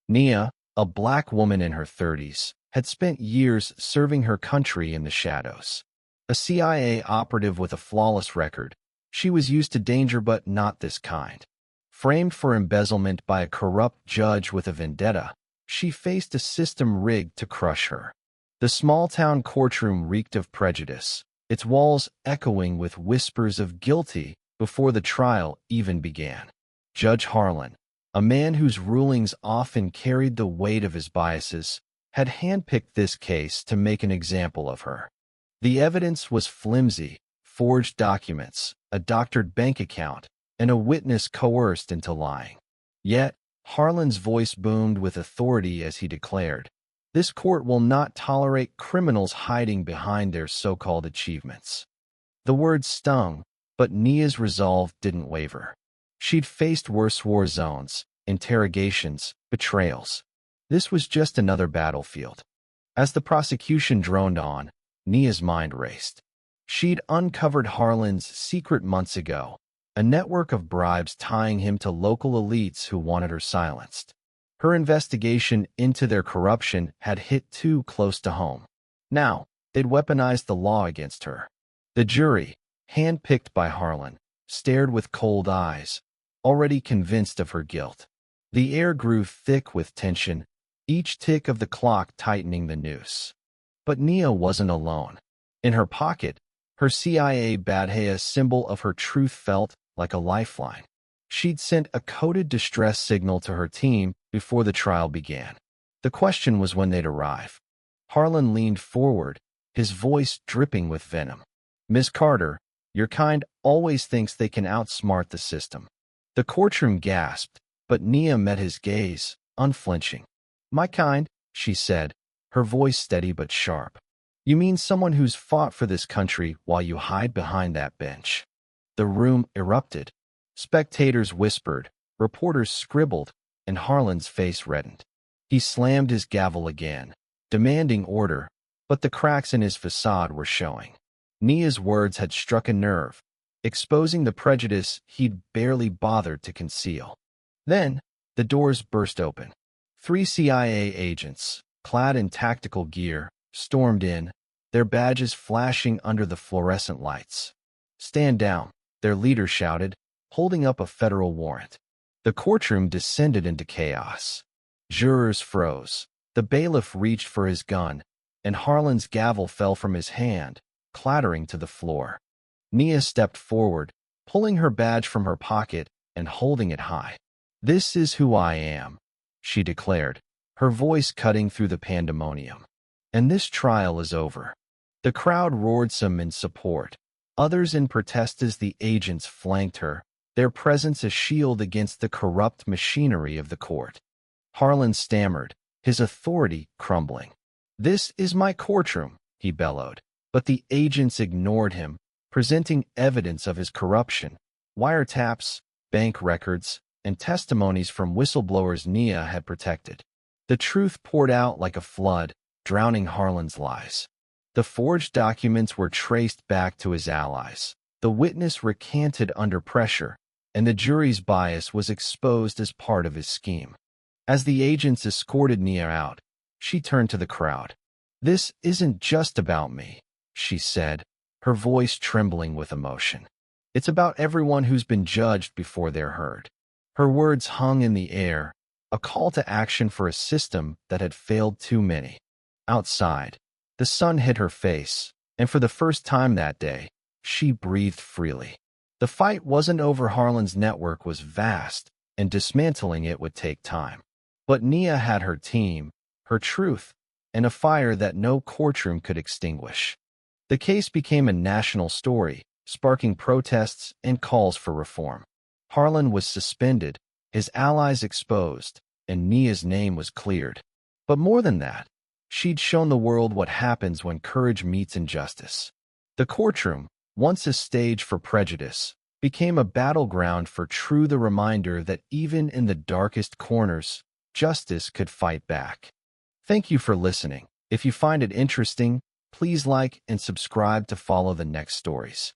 Nia, a black woman in her 30s, had spent years serving her country in the shadows. A CIA operative with a flawless record, she was used to danger but not this kind. Framed for embezzlement by a corrupt judge with a vendetta, she faced a system rigged to crush her. The small-town courtroom reeked of prejudice, its walls echoing with whispers of guilty before the trial even began. Judge Harlan, a man whose rulings often carried the weight of his biases, had handpicked this case to make an example of her. The evidence was flimsy: forged documents, a doctored bank account, and a witness coerced into lying. Yet, Harlan's voice boomed with authority as he declared, "This court will not tolerate criminals hiding behind their so-called achievements." The words stung, but Nia's resolve didn't waver. She'd faced worse war zones, interrogations, betrayals. This was just another battlefield. As the prosecution droned on, Nia's mind raced. She'd uncovered Harlan's secret months ago, a network of bribes tying him to local elites who wanted her silenced. Her investigation into their corruption had hit too close to home. Now, they'd weaponized the law against her. The jury, handpicked by Harlan, stared with cold eyes, already convinced of her guilt. The air grew thick with tension, each tick of the clock tightening the noose. But Nia wasn't alone. In her pocket, her CIA badge, a symbol of her truth, felt like a lifeline. She'd sent a coded distress signal to her team before the trial began. The question was when they'd arrive. Harlan leaned forward, his voice dripping with venom. "Miss Carter, your kind always thinks they can outsmart the system." The courtroom gasped, but Nia met his gaze, unflinching. "My kind," she said, her voice steady but sharp. "You mean someone who's fought for this country while you hide behind that bench?" The room erupted. Spectators whispered, reporters scribbled, and Harlan's face reddened. He slammed his gavel again, demanding order, but the cracks in his facade were showing. Nia's words had struck a nerve, exposing the prejudice he'd barely bothered to conceal. Then, the doors burst open. 3 CIA agents, clad in tactical gear, stormed in, their badges flashing under the fluorescent lights. "Stand down," their leader shouted, holding up a federal warrant. The courtroom descended into chaos. Jurors froze. The bailiff reached for his gun, and Harlan's gavel fell from his hand, clattering to the floor. Nia stepped forward, pulling her badge from her pocket and holding it high. "This is who I am," she declared, her voice cutting through the pandemonium. "And this trial is over." The crowd roared, some in support, others in protest as the agents flanked her, their presence a shield against the corrupt machinery of the court. Harlan stammered, his authority crumbling. "This is my courtroom," he bellowed, but the agents ignored him, presenting evidence of his corruption: wiretaps, bank records, and testimonies from whistleblowers Nia had protected. The truth poured out like a flood, drowning Harlan's lies. The forged documents were traced back to his allies. The witness recanted under pressure, and the jury's bias was exposed as part of his scheme. As the agents escorted Nia out, she turned to the crowd. "This isn't just about me," she said, her voice trembling with emotion. "It's about everyone who's been judged before they're heard." Her words hung in the air, a call to action for a system that had failed too many. Outside, the sun hit her face, and for the first time that day, she breathed freely. The fight wasn't over. Harlan's network was vast, and dismantling it would take time. But Nia had her team, her truth, and a fire that no courtroom could extinguish. The case became a national story, sparking protests and calls for reform. Harlan was suspended, his allies exposed, and Nia's name was cleared. But more than that, she'd shown the world what happens when courage meets injustice. The courtroom, once a stage for prejudice, became a battleground for truth, a reminder that even in the darkest corners, justice could fight back. Thank you for listening. If you find it interesting, please like and subscribe to follow the next stories.